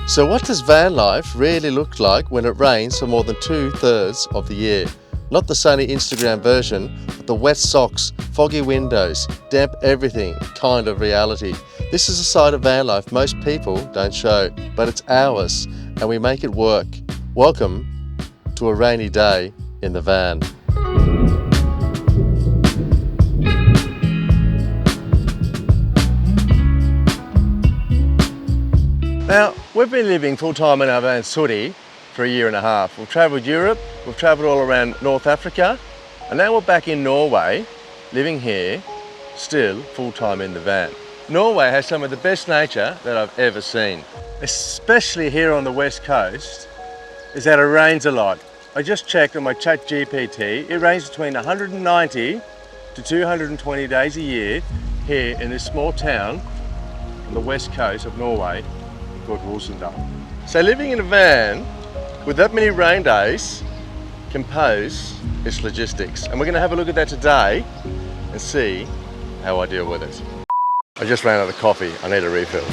So what does van life really look like when it rains for more than 2/3 of the year? Not the sunny Instagram version, but the wet socks, foggy windows, damp everything kind of reality. This is a side of van life most people don't show, but it's ours and we make it work. Welcome to a rainy day in the van. Now, we've been living full-time in our van Sooty for a year and a half. We've travelled Europe, we've travelled all around North Africa, and now we're back in Norway, living here, still full-time in the van. Norway has some of the best nature that I've ever seen, especially here on the west coast, is that it rains a lot. I just checked on my ChatGPT, it rains between 190 to 220 days a year here in this small town on the west coast of Norway called Rosendal. So living in a van with that many rain days can pose its logistics. And we're going to have a look at that today and see how I deal with it. I just ran out of coffee, I need a refill.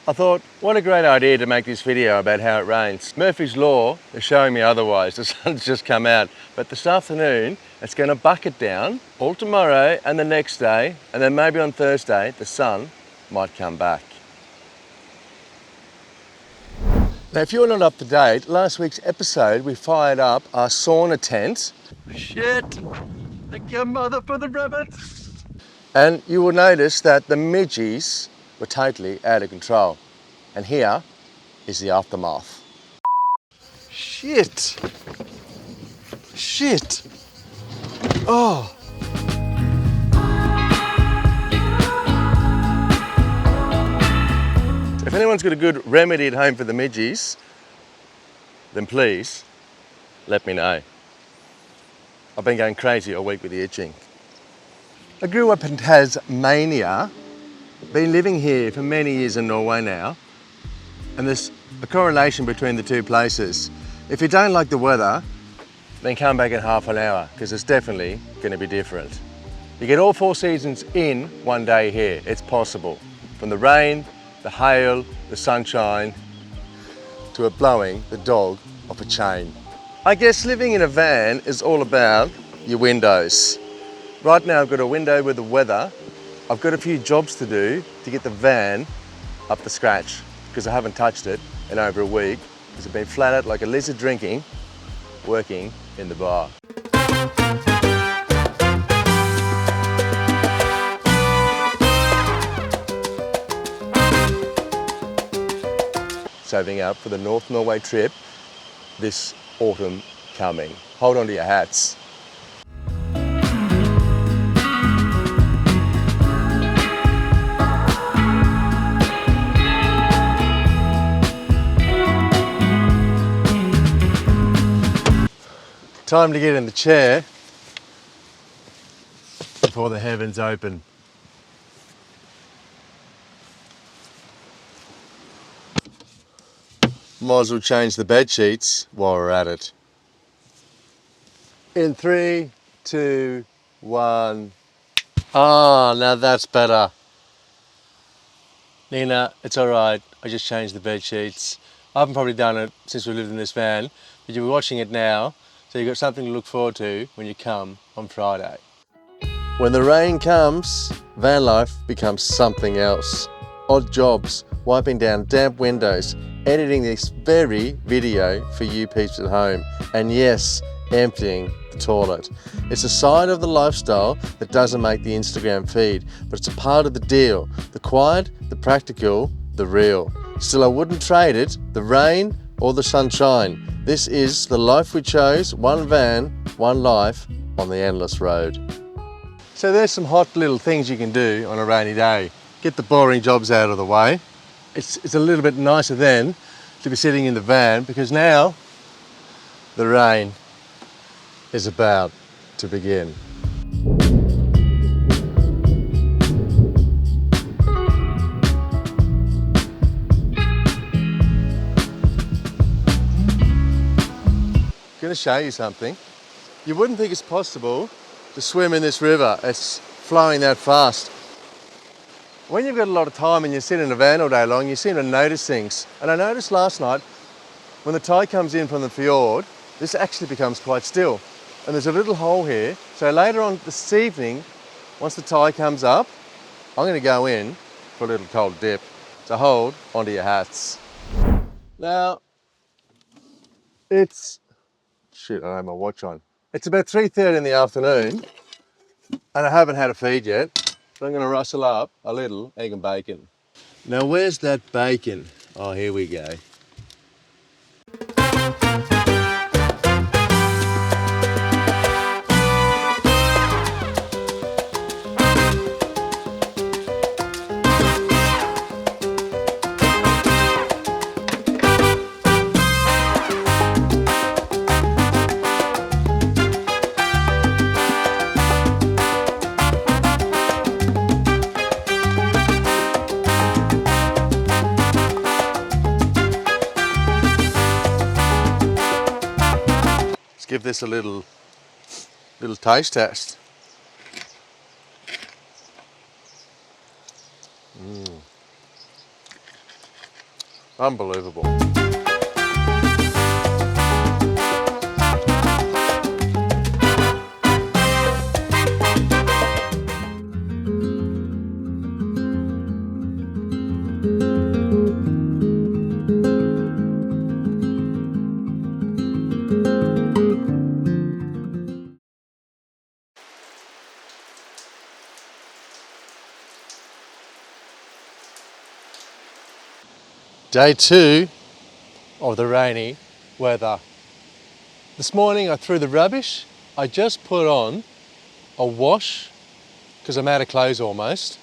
I thought, what a great idea to make this video about how it rains. Murphy's Law is showing me otherwise. The sun's just come out, but this afternoon it's going to bucket down all tomorrow and the next day, and then maybe on Thursday the sun might come back. Now, if you're not up to date, last week's episode we fired up our sauna tent. Shit! Thank your mother for the rabbit! And you will notice that the midgies were totally out of control. And here is the aftermath. Shit! Shit! Oh! If anyone's got a good remedy at home for the midgies, then please let me know. I've been going crazy all week with the itching. I grew up in Tasmania. Been living here for many years in Norway now, and there's a correlation between the two places. If you don't like the weather, then come back in half an hour, because it's definitely going to be different. You get all 4 seasons in one day here. It's possible. From the rain, the hail, the sunshine, to it blowing the dog off a chain. I guess living in a van is all about your windows. Right now I've got a window with the weather. I've got a few jobs to do to get the van up to scratch, because I haven't touched it in over a week because I've been flat out like a lizard drinking, working in the bar. Saving up for the North Norway trip this autumn coming. Hold on to your hats. Time to get in the chair before the heavens open. Might as well change the bed sheets while we're at it. In 3, 2, 1. Ah, now that's better. Nina, it's all right. I just changed the bed sheets. I haven't probably done it since we lived in this van, but you'll be watching it now. So you've got something to look forward to when you come on Friday. When the rain comes, van life becomes something else. Odd jobs, wiping down damp windows, editing this very video for you peeps at home, and yes, emptying the toilet. It's a side of the lifestyle that doesn't make the Instagram feed, but it's a part of the deal. The quiet, the practical, the real. Still, I wouldn't trade it, the rain or the sunshine. This is the life we chose, one van, one life on the endless road. So there's some hot little things you can do on a rainy day. Get the boring jobs out of the way. It's a little bit nicer then to be sitting in the van, because now the rain is about to begin. going to show you something. You wouldn't think it's possible to swim in this river. It's flowing that fast. When you've got a lot of time and you sit in a van all day long, you seem to notice things. And I noticed last night, when the tide comes in from the fjord, this actually becomes quite still. And there's a little hole here. So later on this evening, once the tide comes up, I'm going to go in for a little cold dip. So hold onto your hats. Now, it's, shit, I don't have my watch on. It's about 3:30 in the afternoon and I haven't had a feed yet. So I'm going to rustle up a little egg and bacon. Now, where's that bacon? Oh, here we go. Give this a little taste test. Unbelievable. Day 2 of the rainy weather. This morning I threw the rubbish. I just put on a wash because I'm out of clothes almost.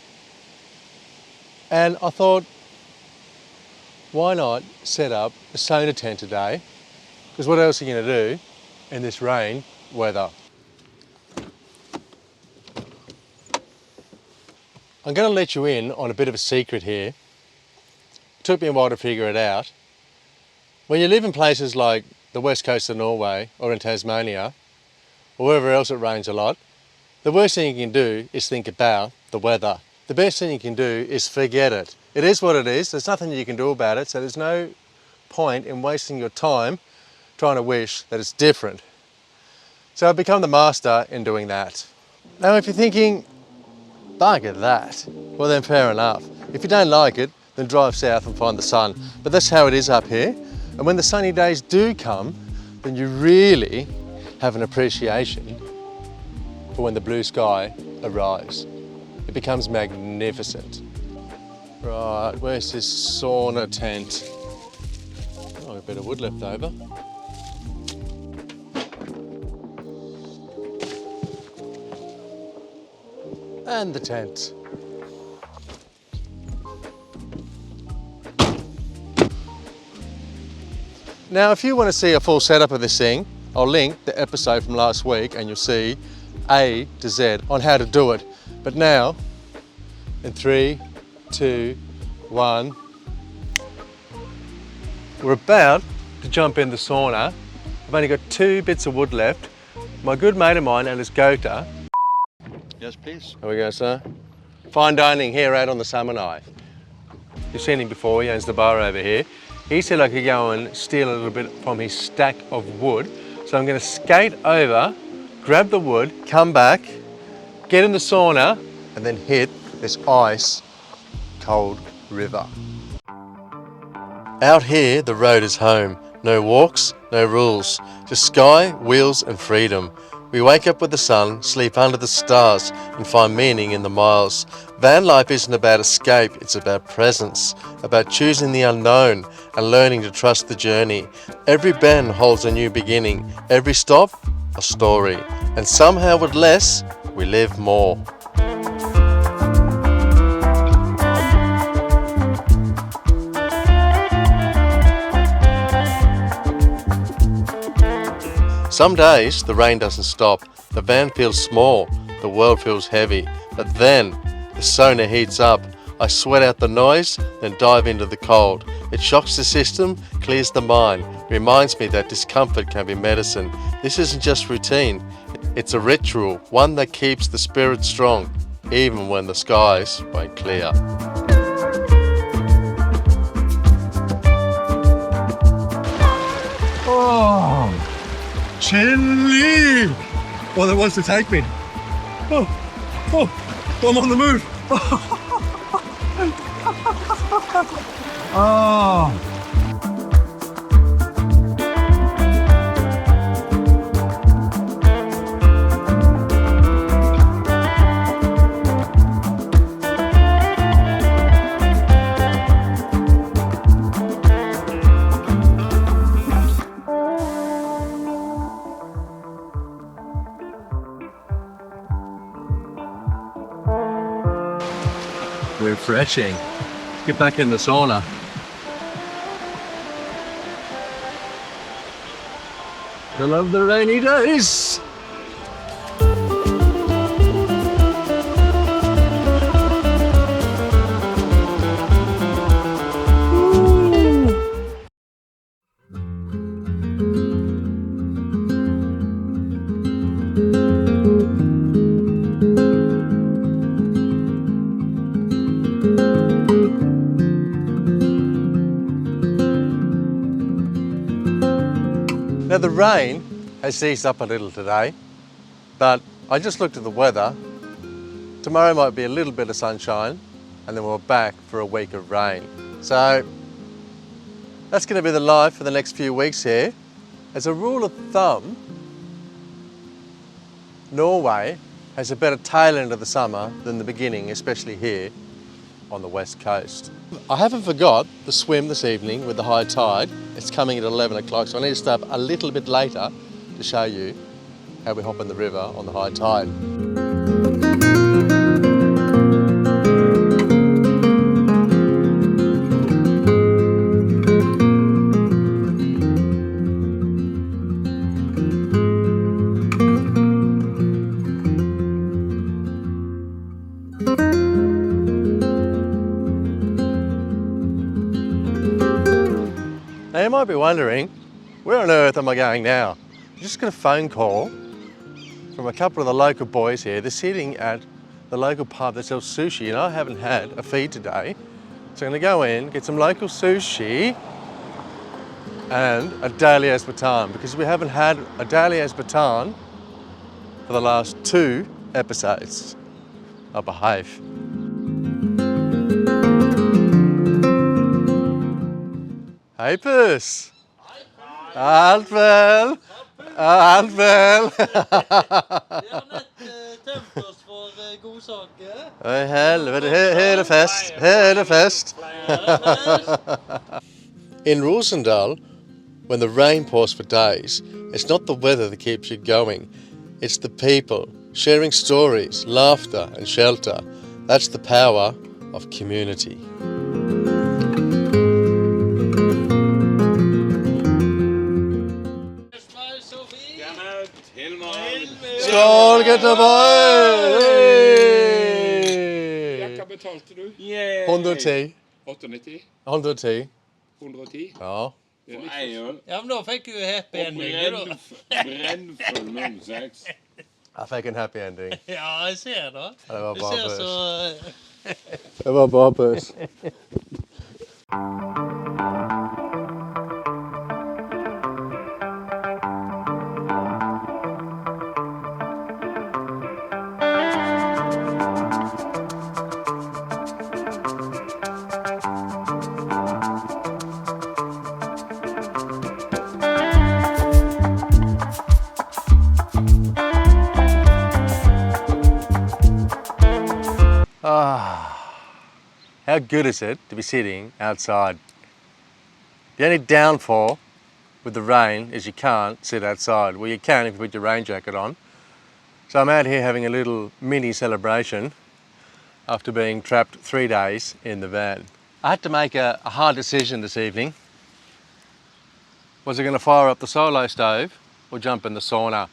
And I thought, why not set up a sauna tent today? Because what else are you going to do in this rain weather? I'm going to let you in on a bit of a secret here. It took me a while to figure it out. When you live in places like the west coast of Norway or in Tasmania or wherever else it rains a lot, the worst thing you can do is think about the weather. The best thing you can do is forget it. It is what it is. There's nothing you can do about it, so there's no point in wasting your time trying to wish that it's different. So I've become the master in doing that. Now if you're thinking, bugger that, well then fair enough. If you don't like it, then drive south and find the sun. But that's how it is up here. And when the sunny days do come, then you really have an appreciation for when the blue sky arrives. It becomes magnificent. Right, where's this sauna tent? Oh, a bit of wood left over. And the tent. Now, if you want to see a full setup of this thing, I'll link the episode from last week and you'll see A to Z on how to do it. But now, in 3, 2, 1, we're about to jump in the sauna. I've only got 2 bits of wood left. My good mate of mine, Alice Gota. Yes, please. There we go, sir. Fine dining here out on the Samanai. You've seen him before, he owns the bar over here. He said I could go and steal a little bit from his stack of wood. So I'm going to skate over, grab the wood, come back, get in the sauna, and then hit this ice cold river. Out here, the road is home. No walks, no rules, just sky, wheels, and freedom. We wake up with the sun, sleep under the stars, and find meaning in the miles. Van life isn't about escape, it's about presence, about choosing the unknown and learning to trust the journey. Every bend holds a new beginning, every stop, a story. And somehow with less, we live more. Some days the rain doesn't stop, the van feels small, the world feels heavy, but then the sauna heats up. I sweat out the noise, then dive into the cold. It shocks the system, clears the mind. reminds me that discomfort can be medicine. This isn't just routine, it's a ritual, one that keeps the spirit strong, even when the skies won't clear. Oh, chilly! Well, it wants to take me. I'm on the move. Oh. Refreshing. Get back in the sauna. I love the rainy days. Now the rain has ceased up a little today, but I just looked at the weather. Tomorrow might be a little bit of sunshine and then we're back for a week of rain. So that's going to be the life for the next few weeks here. As a rule of thumb, Norway has a better tail end of the summer than the beginning, especially here on the west coast. I haven't forgot the swim this evening with the high tide. It's coming at 11 o'clock, so I need to stay up a little bit later to show you how we hop in the river on the high tide. Now you might be wondering, where on earth am I going now? I just got a phone call from a couple of the local boys here. They're sitting at the local pub that sells sushi and I haven't had a feed today. So I'm gonna go in, get some local sushi and a daily aspartame because we haven't had a daily aspartame for the last 2 episodes. I'll behave. Hej Puss! Allt väl? Allt väl? Vi har nett tømt oss for godsaker. Oj helvete, här är fest, här är fest! In Rosendal, when the rain pours for days, it's not the weather that keeps you going, it's the people, sharing stories, laughter and shelter. That's the power of community. Skål Göteborg! Hva betalte du? 110. 890? 110. 110? Ja. For ei øl. Ja, men da fikk du happy ending. Brennfull 06. Jag fick en happy ending. Ja, jeg ser det. Det var Det bra ser Puss. så... Det var bra Puss. How good is it to be sitting outside? The only downfall with the rain is you can't sit outside. Well, you can if you put your rain jacket on. So I'm out here having a little mini celebration after being trapped 3 days in the van. I had to make a hard decision this evening. Was I going to fire up the solo stove or jump in the sauna?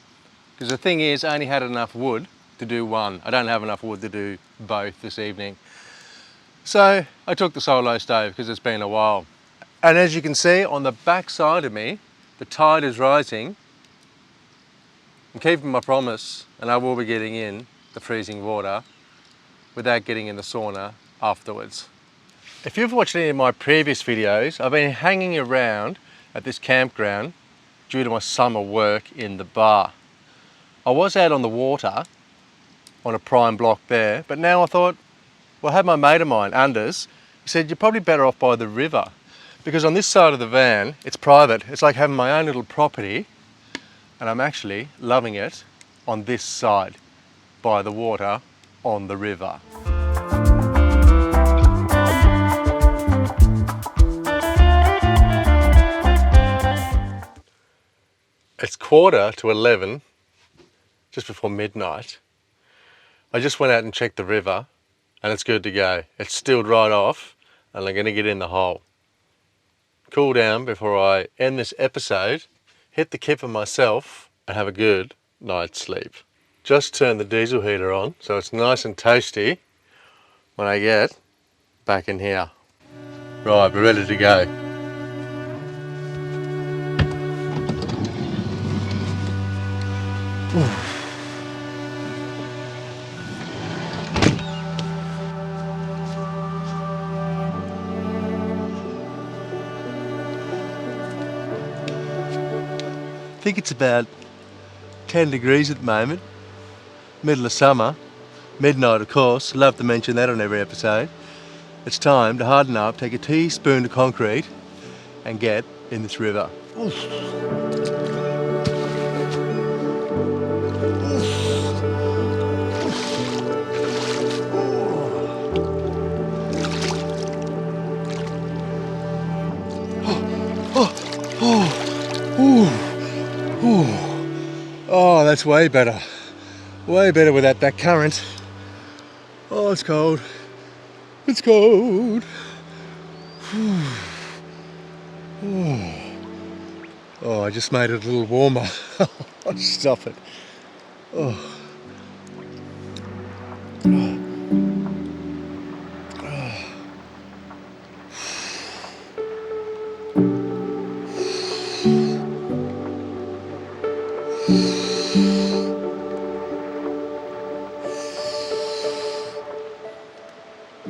Because the thing is, I only had enough wood to do one. I don't have enough wood to do both this evening. So I took the solo stove because it's been a while. And as you can see on the back side of me, The tide is rising. I'm keeping my promise and I will be getting in the freezing water without getting in the sauna afterwards. If you've watched any of my previous videos, I've been hanging around at this campground due to my summer work in the bar. I was out on the water on a prime block there, but now I thought, well, I had my mate of mine, Anders, he said, you're probably better off by the river. Because on this side of the van, it's private. It's like having my own little property, and I'm actually loving it on this side, by the water, on the river. It's 11:15, just before midnight. I just went out and checked the river, and it's good to go. It's stilled right off, and I'm gonna get in the hole. Cool down before I end this episode, hit the kipper myself, and have a good night's sleep. Just turned the diesel heater on, so it's nice and toasty when I get back in here. Right, we're ready to go. I think it's about 10 degrees at the moment, middle of summer, midnight of course, love to mention that on every episode. It's time to harden up, take a teaspoon of concrete and get in this river. Oh, that's way better. Way better without that current. Oh, it's cold. It's cold. Oh, I just made it a little warmer. Stop it. Oh.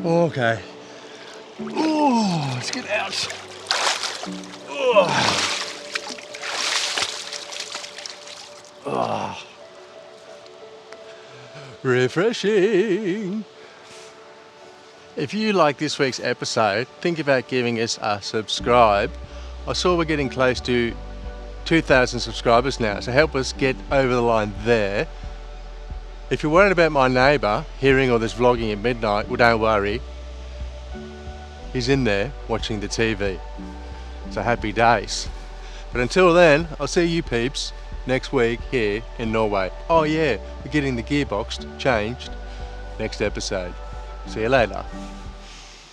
Okay. Oh, let's get out. Oh. Oh. Refreshing. If you like this week's episode, think about giving us a subscribe. I saw we're getting close to 2,000 subscribers now, so help us get over the line there. If you're worried about my neighbour hearing all this vlogging at midnight, well, don't worry. He's in there watching the TV. So happy days. But until then, I'll see you peeps next week here in Norway. Oh yeah, we're getting the gearbox changed next episode. See you later.